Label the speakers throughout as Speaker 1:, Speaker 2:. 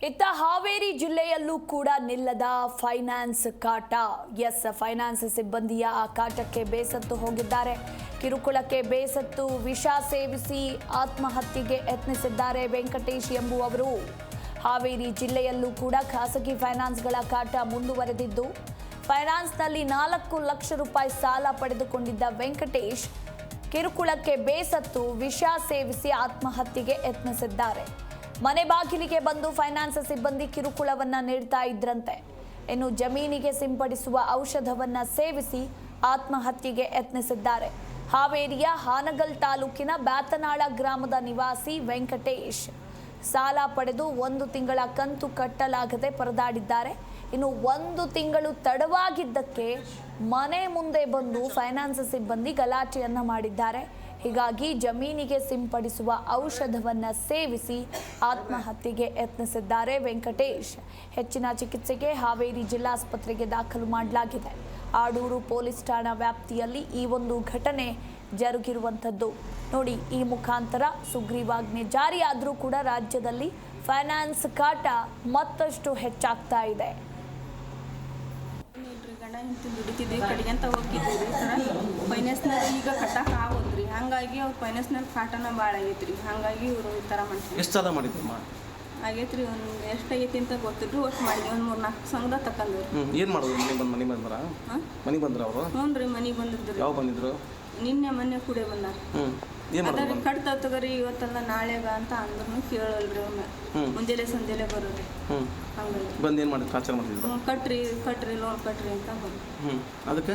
Speaker 1: ಇತ್ತ ಹಾವೇರಿ ಜಿಲ್ಲೆಯಲ್ಲೂ ಕೂಡ ನಿಲ್ಲದ ಫೈನಾನ್ಸ್ ಕಾಟ. ಫೈನಾನ್ಸ್ ಸಿಬ್ಬಂದಿಯ ಆ ಕಾಟಕ್ಕೆ ಬೇಸತ್ತು ಹೋಗಿದ್ದಾರೆ. ಕಿರುಕುಳಕ್ಕೆ ಬೇಸತ್ತು ವಿಷ ಸೇವಿಸಿ ಆತ್ಮಹತ್ಯೆಗೆ ಯತ್ನಿಸಿದ್ದಾರೆ ವೆಂಕಟೇಶ್ ಎಂಬುವವರು. ಹಾವೇರಿ ಜಿಲ್ಲೆಯಲ್ಲೂ ಕೂಡ ಖಾಸಗಿ ಫೈನಾನ್ಸ್ಗಳ ಕಾಟ ಮುಂದುವರೆದಿದ್ದು, ಫೈನಾನ್ಸ್ನಲ್ಲಿ 4 ಲಕ್ಷ ರೂಪಾಯಿ ಸಾಲ ಪಡೆದುಕೊಂಡಿದ್ದ ವೆಂಕಟೇಶ್ ಕಿರುಕುಳಕ್ಕೆ ಬೇಸತ್ತು ವಿಷ ಸೇವಿಸಿ ಆತ್ಮಹತ್ಯೆಗೆ ಯತ್ನಿಸಿದ್ದಾರೆ. ಮನೆ ಬಾಗಿಲಿಗೆ ಬಂದು ಫೈನಾನ್ಸ್ ಸಿಬ್ಬಂದಿ ಕಿರುಕುಳವನ್ನ ನೀಡ್ತಾ ಇದ್ರಂತೆ. ಇನ್ನು ಜಮೀನಿಗೆ ಸಿಂಪಡಿಸುವ ಔಷಧವನ್ನ ಸೇವಿಸಿ ಆತ್ಮಹತ್ಯೆಗೆ ಯತ್ನಿಸಿದ್ದಾರೆ. ಹಾವೇರಿಯ ಹಾನಗಲ್ ತಾಲೂಕಿನ ಬ್ಯಾತನಾಳ ಗ್ರಾಮದ ನಿವಾಸಿ ವೆಂಕಟೇಶ್ ಸಾಲ ಪಡೆದು 1 ತಿಂಗಳ ಕಂತು ಕಟ್ಟಲಾಗದೆ ಪರದಾಡಿದ್ದಾರೆ. ಇನ್ನು 1 ತಿಂಗಳು ತಡವಾಗಿದ್ದಕ್ಕೆ ಮನೆ ಮುಂದೆ ಬಂದು ಫೈನಾನ್ಸ್ ಸಿಬ್ಬಂದಿ ಗಲಾಟೆಯನ್ನ ಮಾಡಿದ್ದಾರೆ. ಹೀಗಾಗಿ ಜಮೀನಿಗೆ ಸಿಂಪಡಿಸುವ ಔಷಧವನ್ನ ಸೇವಿಸಿ ಆತ್ಮಹತ್ಯೆಗೆ ಯತ್ನಿಸಿದ್ದಾರೆ ವೆಂಕಟೇಶ್. ಹೆಚ್ಚಿನ ಚಿಕಿತ್ಸೆಗೆ ಹಾವೇರಿ ಜಿಲ್ಲಾಸ್ಪತ್ರೆಗೆ ದಾಖಲು ಮಾಡಲಾಗಿದೆ. ಆಡೂರು ಪೊಲೀಸ್ ಠಾಣಾ ವ್ಯಾಪ್ತಿಯಲ್ಲಿ ಈ ಒಂದು ಘಟನೆ ಜರುಗಿರುವಂಥದ್ದು. ನೋಡಿ, ಈ ಮುಖಾಂತರ ಸುಗ್ರೀವಾಜ್ಞೆ ಜಾರಿಯಾದರೂ ಕೂಡ ರಾಜ್ಯದಲ್ಲಿ ಫೈನಾನ್ಸ್ ಕಾಟ ಮತ್ತಷ್ಟು ಹೆಚ್ಚಾಗ್ತಾ ಇದೆ.
Speaker 2: ಗಂಡ ಹೆಂಡತಿ ದುಡಿತಿದ್ವಿ ಕಡೆಗೆ ಅಂತ ಹೋಗಿದ್ವಿ ಈ ಥರ ಫೈನಾನ್ಸ್ನಲ್ಲಿ ಈಗ ಕಟ್ಟಕ್ಕೆ ಆಗೋದ್ರಿ. ಹಾಗಾಗಿ ಅವ್ರು ಫೈನಾನ್ಸ್ನಲ್ಲಿ ಕಾಟನ ಭಾಳ ಆಗೈತ್ರಿ. ಹಾಗಾಗಿ ಇವರು ಈ ಥರ ಮಾಡ್ತೀವಿ.
Speaker 3: ಎಷ್ಟು ಸಾಲ ಮಾಡಿದ್ದಮ್ಮ?
Speaker 2: ಆಗೈತ್ರಿ, ಒಂದು ಎಷ್ಟಾಗೈತಿ ಅಂತ ಗೊತ್ತಿದ್ರು ಒಟ್ಟು ಮಾಡಿದ್ವಿ. ಒಂದು 3-4 ಸಂಘದ ತಕ್ಕಂದ್ರಿ.
Speaker 3: ಏನು ಮಾಡೋದು? ಮನೆಗೆ ಬಂದ್ರ?
Speaker 2: ಹಾಂ,
Speaker 3: ಮನೆಗೆ ಬಂದ್ರ ಅವರು?
Speaker 2: ಹ್ಞೂ ರೀ, ಮನೆಗೆ ಬಂದಿದ್ರು.
Speaker 3: ಯಾವ ಬಂದಿದ್ರು?
Speaker 2: ಮೊನ್ನೆ ಕೂಡ ಬಂದಾರ.
Speaker 3: ಏನು
Speaker 2: ಅದ್ರಿ
Speaker 3: ಮಾಡೋದು?
Speaker 2: ಕಟ್ತಾ ತಗೋರಿ ಇವತ್ತಲ್ಲ ನಾಳೆಗ ಅಂತ ಅಂದ್ರೂ ಕೇಳಲ್ರಿ. ಒಮ್ಮೆ ಮುಂಜಾನೆ ಸಂಜೆಲೆ ಬರೋರಿ. ಹಂಗಾಗಿ
Speaker 3: ಬಂದು ಏನು ಮಾಡಿದ್ರು? ಆಚಾರ ಮಾಡ್ತಿದ್ರು?
Speaker 2: ಕಟ್ರಿ ಲೋನ್ ಕಟ್ರಿ ಅಂತ ಬಂದು.
Speaker 3: ಅದಕ್ಕೆ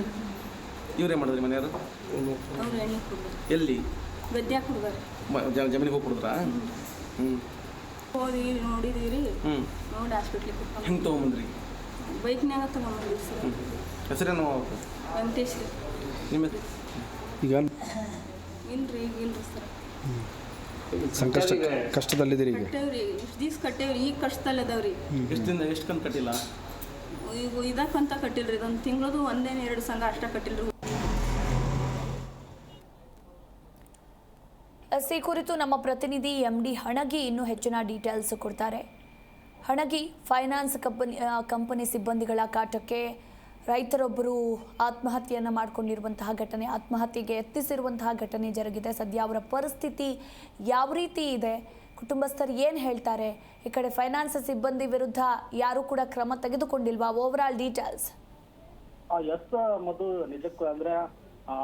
Speaker 3: ಇವ್ರೇನು ಮಾಡಿದ್ರಿ ಮನೆಯವರು?
Speaker 2: ಅವ್ರು ಎಣ್ಣೆ ಕುಡ್ದಾರ.
Speaker 3: ಎಲ್ಲಿ?
Speaker 2: ಗದ್ಯಾಗ ಕುಡ್ದಾರ.
Speaker 3: ಜಮೀನಿಗೆ ಹೋಗಿ ಕುಡಿದ್ರಾ?
Speaker 2: ಹೋದ್ವಿ, ನೋಡಿದೀವಿ. ನೋಡಿ ಹಾಸ್ಪಿಟ್ಲಿಗೆ ಕುಟ್ಕೊಂಡು
Speaker 3: ಹೆಂಗೆ ತೊಗೊಂಬಂದ್ರಿ?
Speaker 2: ಬೈಕ್ನಾಗ ತೊಗೊಂಬಂದ್ವಿ ಸರ್.
Speaker 3: ಹೆಸರೇನು?
Speaker 2: ವೆಂಕಟೇಶ್ ರೀ.
Speaker 3: ನಿಮ್ಮ
Speaker 4: ಈಗ
Speaker 2: ಇಲ್ರಿ, ಈಗ ಇಲ್ರಿ ಸರ್.
Speaker 4: ಕಷ್ಟದಲ್ಲಿದ್ದೀರಿ? ಈಗ
Speaker 2: ಕಟ್ಟೇವ್ರಿ, ಇಷ್ಟು ದಿವ್ಸ ಕಟ್ಟೇವ್ರಿ. ಈಗ ಕಷ್ಟದಲ್ಲಿ ಅದಾವ್ರಿ.
Speaker 3: ಎಷ್ಟು ಕಂತು ಕಟ್ಟಿಲ್ಲ?
Speaker 2: ಈಗ ಇದಕ್ಕಂತ ಕಟ್ಟಿಲ್ರಿ. ಇದೊಂದು ತಿಂಗಳದು 1-2 ಸಂಘ ಅಷ್ಟ ಕಟ್ಟಿಲ್ರಿ.
Speaker 1: ಈ ಕುರಿತು ನಮ್ಮ ಪ್ರತಿನಿಧಿ MD ಹಣಗಿ ಇನ್ನೂ ಹೆಚ್ಚಿನ ಡೀಟೇಲ್ಸ್ ಕೊಡ್ತಾರೆ. ಹಣಗಿ, ಫೈನಾನ್ಸ್ ಕಂಪನಿ ಸಿಬ್ಬಂದಿಗಳ ಕಾಟಕ್ಕೆ ರೈತರೊಬ್ಬರು ಆತ್ಮಹತ್ಯೆಯನ್ನು ಮಾಡಿಕೊಂಡಿರುವಂತಹ ಘಟನೆ, ಆತ್ಮಹತ್ಯೆಗೆ ಯತ್ನಿಸಿರುವಂತಹ ಘಟನೆ ಜರುಗಿದೆ. ಸದ್ಯ ಅವರ ಪರಿಸ್ಥಿತಿ ಯಾವ ರೀತಿ ಇದೆ? ಕುಟುಂಬಸ್ಥರು ಏನು ಹೇಳ್ತಾರೆ? ಈ ಕಡೆ ಫೈನಾನ್ಸ್ ಸಿಬ್ಬಂದಿ ವಿರುದ್ಧ ಯಾರೂ ಕೂಡ ಕ್ರಮ ತೆಗೆದುಕೊಂಡಿಲ್ವಾ? Overall details.
Speaker 5: ಎಸ್ ಮಧು, ನಿಜಕ್ಕೂ ಅಂದ್ರೆ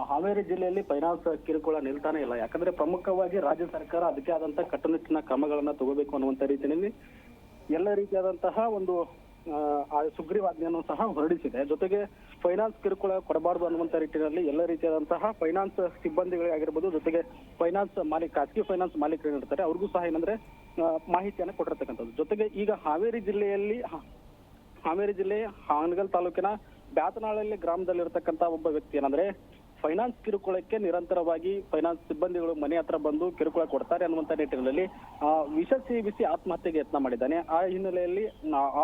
Speaker 5: ಹಾವೇರಿ ಜಿಲ್ಲೆಯಲ್ಲಿ ಫೈನಾನ್ಸ್ ಕಿರುಕುಳ ನಿಲ್ತಾನೆ ಇಲ್ಲ. ಯಾಕಂದ್ರೆ ಪ್ರಮುಖವಾಗಿ ರಾಜ್ಯ ಸರ್ಕಾರ ಅದಕ್ಕೆ ಆದಂತಹ ಕಟ್ಟುನಿಟ್ಟಿನ ಕ್ರಮಗಳನ್ನ ತಗೋಬೇಕು ಅನ್ನುವಂತ ರೀತಿಯಲ್ಲಿ ಎಲ್ಲ ರೀತಿಯಾದಂತಹ ಒಂದು ಸುಗ್ರೀವಾಜ್ಞೆಯನ್ನು ಸಹ ಹೊರಡಿಸಿದೆ. ಜೊತೆಗೆ ಫೈನಾನ್ಸ್ ಕಿರುಕುಳ ಕೊಡಬಾರದು ಅನ್ನುವಂತ ರೀತಿಯಲ್ಲಿ ಎಲ್ಲ ರೀತಿಯಾದಂತಹ ಫೈನಾನ್ಸ್ ಸಿಬ್ಬಂದಿಗಳಾಗಿರ್ಬೋದು, ಜೊತೆಗೆ ಫೈನಾನ್ಸ್ ಖಾಸಗಿ ಫೈನಾನ್ಸ್ ಮಾಲೀಕರು ಏನಿರ್ತಾರೆ ಅವ್ರಿಗೂ ಸಹ ಏನಂದ್ರೆ ಮಾಹಿತಿಯನ್ನು ಕೊಟ್ಟಿರ್ತಕ್ಕಂಥದ್ದು. ಜೊತೆಗೆ ಈಗ ಹಾವೇರಿ ಜಿಲ್ಲೆ ಹಾನಗಲ್ ತಾಲೂಕಿನ ಬ್ಯಾತನಾಳಲ್ಲಿ ಗ್ರಾಮದಲ್ಲಿರ್ತಕ್ಕಂಥ ಒಬ್ಬ ವ್ಯಕ್ತಿ ಏನಂದ್ರೆ ಫೈನಾನ್ಸ್ ಕಿರುಕುಳಕ್ಕೆ ನಿರಂತರವಾಗಿ ಫೈನಾನ್ಸ್ ಸಿಬ್ಬಂದಿಗಳು ಮನೆ ಹತ್ರ ಬಂದು ಕಿರುಕುಳ ಕೊಡ್ತಾರೆ ಅನ್ನುವಂತ ನಿಟ್ಟಿನಲ್ಲಿ ವಿಷ ಸೇವಿಸಿ ಆತ್ಮಹತ್ಯೆಗೆ ಯತ್ನ ಮಾಡಿದ್ದಾನೆ. ಆ ಹಿನ್ನೆಲೆಯಲ್ಲಿ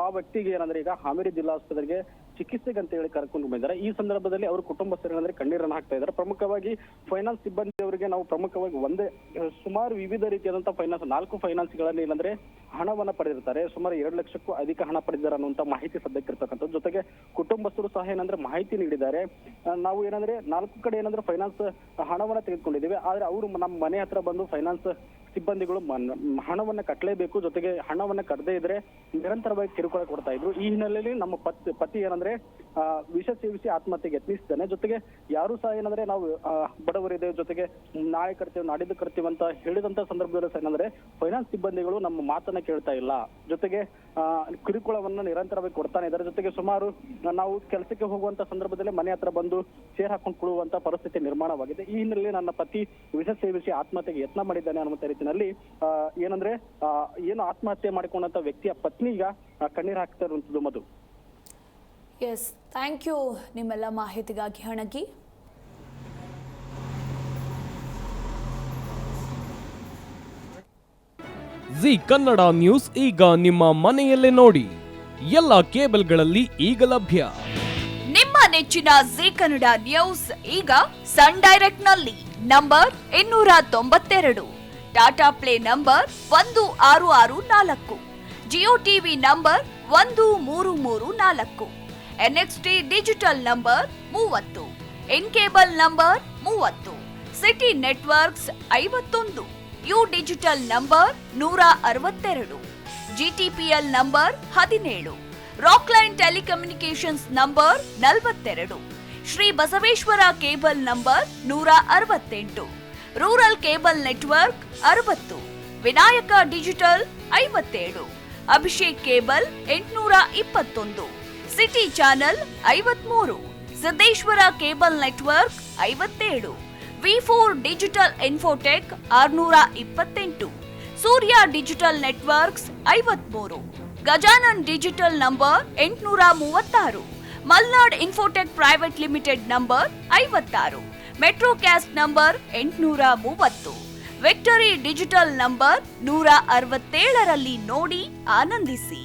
Speaker 5: ಆ ವ್ಯಕ್ತಿಗೆ ಏನಂದ್ರೆ ಈಗ ಹಾವೇರಿ ಜಿಲ್ಲಾಸ್ಪತ್ರೆಗೆ ಚಿಕಿತ್ಸೆಗೆ ಅಂತ ಹೇಳಿ ಕರ್ಕೊಂಡು ಬಂದಿದ್ದಾರೆ. ಈ ಸಂದರ್ಭದಲ್ಲಿ ಅವರು ಕುಟುಂಬಸ್ಥರು ಏನಂದ್ರೆ ಕಣ್ಣೀರನ್ನು ಹಾಕ್ತಾ ಇದ್ದಾರೆ. ಪ್ರಮುಖವಾಗಿ ಫೈನಾನ್ಸ್ ಸಿಬ್ಬಂದಿಯವರಿಗೆ ನಾವು ಪ್ರಮುಖವಾಗಿ ಸುಮಾರು ವಿವಿಧ ರೀತಿಯಾದಂತಹ 4 ಫೈನಾನ್ಸ್ಗಳಲ್ಲಿ ಏನಂದ್ರೆ ಹಣವನ್ನ ಪಡೆದಿರ್ತಾರೆ. ಸುಮಾರು 2 ಲಕ್ಷಕ್ಕೂ ಅಧಿಕ ಹಣ ಪಡೆದಿದ್ದಾರೆ ಅನ್ನುವಂತ ಮಾಹಿತಿ ಸದ್ಯಕ್ಕಿರ್ತಕ್ಕಂಥದ್ದು. ಜೊತೆಗೆ ಕುಟುಂಬಸ್ಥರು ಸಹ ಏನಂದ್ರೆ ಮಾಹಿತಿ ನೀಡಿದ್ದಾರೆ. ನಾವು ಏನಂದ್ರೆ 4 ಕಡೆ ಏನಂದ್ರೆ ಫೈನಾನ್ಸ್ ಹಣವನ್ನ ತೆಗೆದುಕೊಂಡಿದ್ದೇವೆ, ಆದ್ರೆ ಅವರು ನಮ್ಮ ಮನೆ ಹತ್ರ ಬಂದು ಫೈನಾನ್ಸ್ ಸಿಬ್ಬಂದಿಗಳು ಹಣವನ್ನ ಕಟ್ಟಲೇಬೇಕು, ಜೊತೆಗೆ ಹಣವನ್ನ ಕಟ್ಟದೇ ಇದ್ರೆ ನಿರಂತರವಾಗಿ ಕಿರುಕುಳ ಕೊಡ್ತಾ ಇದ್ರು. ಈ ಹಿನ್ನೆಲೆಯಲ್ಲಿ ನಮ್ಮ ಪತಿ ಏನಂದ್ರೆ ವಿಷ ಸೇವಿಸಿ ಆತ್ಮಹತ್ಯೆಗೆ ಯತ್ನಿಸಿದ್ದಾನೆ. ಜೊತೆಗೆ ಯಾರು ಸಹ ಏನಂದ್ರೆ ನಾವು ಬಡವರಿದ್ದೇವೆ, ಜೊತೆಗೆ ನಾಳೆ ಕಟ್ತೀವಿ ನಾಡಿದ್ದು ಕಟ್ತೀವಿ ಅಂತ ಹೇಳಿದಂತ ಸಂದರ್ಭದಲ್ಲಿ ಸಹ ಏನಂದ್ರೆ ಫೈನಾನ್ಸ್ ಸಿಬ್ಬಂದಿಗಳು ನಮ್ಮ ಮಾತನ್ನ ಕೇಳ್ತಾ ಇಲ್ಲ. ಜೊತೆಗೆ ಕಿರುಕುಳವನ್ನ ನಿರಂತರವಾಗಿ ಕೊಡ್ತಾನೆ ಇದ್ದಾರೆ. ಜೊತೆಗೆ ಸುಮಾರು ನಾವು ಕೆಲಸಕ್ಕೆ ಹೋಗುವಂತ ಸಂದರ್ಭದಲ್ಲಿ ಮನೆ ಹತ್ರ ಬಂದು ಚೇರ್ ಹಾಕೊಂಡು ಕೊಡುವಂತ ಪರಿಸ್ಥಿತಿ ನಿರ್ಮಾಣವಾಗಿದೆ. ಈ ಹಿನ್ನೆಲೆಯಲ್ಲಿ ನನ್ನ ಪತಿ ವಿಷ ಸೇವಿಸಿ ಆತ್ಮಹತ್ಯೆಗೆ ಯತ್ನ ಮಾಡಿದ್ದಾನೆ ಅನ್ನುವಂತ ರೀತಿಯಲ್ಲಿ ಏನಂದ್ರೆ ಏನು ಆತ್ಮಹತ್ಯೆ ಮಾಡಿಕೊಂಡಂತ ವ್ಯಕ್ತಿಯ ಪತ್ನಿ ಈಗ ಕಣ್ಣೀರು ಹಾಕ್ತಾ ಇರುವಂತದ್ದು. ಮಧು.
Speaker 1: ಎಸ್, ಥ್ಯಾಂಕ್ ಯು ನಿಮ್ಮೆಲ್ಲ ಮಾಹಿತಿಗಾಗಿ ಹಣಗಿ.
Speaker 6: ಜಿ ಕನ್ನಡ ನ್ಯೂಸ್ ಈಗ ನಿಮ್ಮ ಮನೆಯಲ್ಲೇ ನೋಡಿ. ಎಲ್ಲ ಕೇಬಲ್ಗಳಲ್ಲಿ ಈಗ ಲಭ್ಯ.
Speaker 7: ನಿಮ್ಮ ನೆಚ್ಚಿನ ಜಿ ಕನ್ನಡ ನ್ಯೂಸ್ ಈಗ ಸನ್ ಡೈರೆಕ್ಟ್ ನಲ್ಲಿ number 292, Tata play number 1664, Jio TV number 1334, NXT digital number 30, in cable number 30, city networks 51, U digital number 162, GTPL number 17, Rockline telecommunications number 42, Shri Basaveshwara cable number 168, rural cable network 60, Vinayaka digital 57, Abhishek cable 821, city channel 53, Siddeshwara cable network 57, V4 digital Infotech 628, Surya digital networks 53, Gajanan digital number 836, Malnad Infotech private limited number 56, Metrocast number 830, Victory Digital number 167ರಲ್ಲಿ ನೋಡಿ ಆನಂದಿಸಿ.